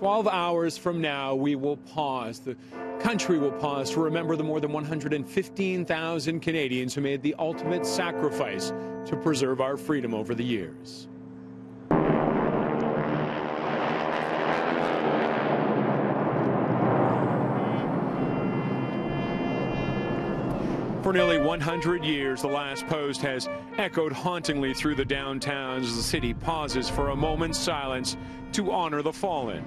12 hours from now, we will pause. The country will pause to remember the more than 115,000 Canadians who made the ultimate sacrifice to preserve our freedom over the years. For nearly 100 years, the last post has echoed hauntingly through the downtowns as the city pauses for a moment's silence to honor the fallen.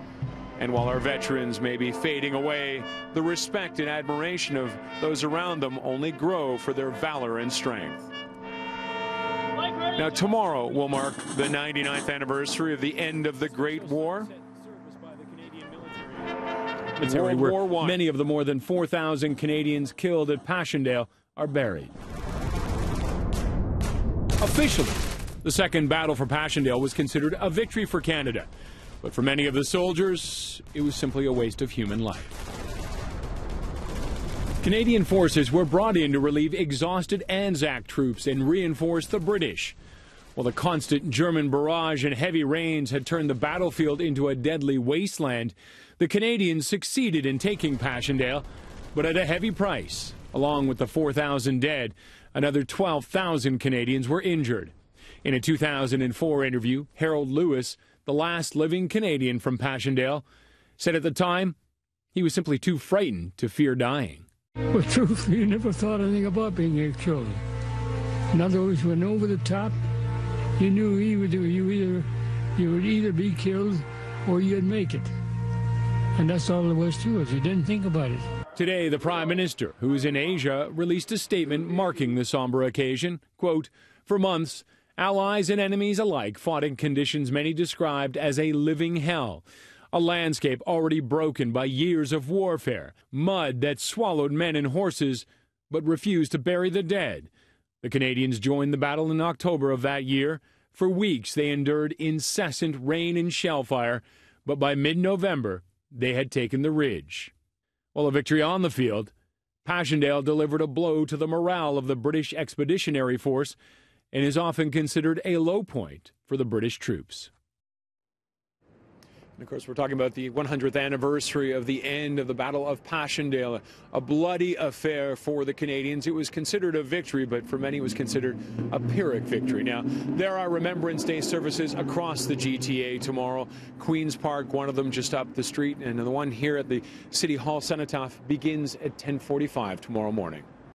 And while our veterans may be fading away, the respect and admiration of those around them only grow for their valor and strength. Now, tomorrow will mark the 99th anniversary of the end of the Great War. World War I. Many of the more than 4,000 Canadians killed at Passchendaele are buried. Officially, the second battle for Passchendaele was considered a victory for Canada. But for many of the soldiers, it was simply a waste of human life. Canadian forces were brought in to relieve exhausted Anzac troops and reinforce the British. While the constant German barrage and heavy rains had turned the battlefield into a deadly wasteland, the Canadians succeeded in taking Passchendaele, but at a heavy price. Along with the 4,000 dead, another 12,000 Canadians were injured. In a 2004 interview, Harold Lewis, the last living Canadian from Passchendaele, said at the time he was simply too frightened to fear dying. But truthfully, you never thought anything about being killed. In other words, when over the top, you knew you would either be killed or you'd make it. And that's all there was to it. You didn't think about it. Today, the Prime Minister, who is in Asia, released a statement marking the somber occasion. Quote, "For months, allies and enemies alike fought in conditions many described as a living hell, a landscape already broken by years of warfare, mud that swallowed men and horses but refused to bury the dead." The Canadians joined the battle in October of that year. For weeks, they endured incessant rain and shell fire, but by mid-November, they had taken the ridge. While a victory on the field, Passchendaele delivered a blow to the morale of the British Expeditionary Force and is often considered a low point for the British troops. And of course, we're talking about the 100th anniversary of the end of the Battle of Passchendaele, a bloody affair for the Canadians. It was considered a victory, but for many it was considered a pyrrhic victory. Now, there are Remembrance Day services across the GTA tomorrow. Queen's Park, one of them just up the street, and the one here at the City Hall Cenotaph begins at 10:45 tomorrow morning.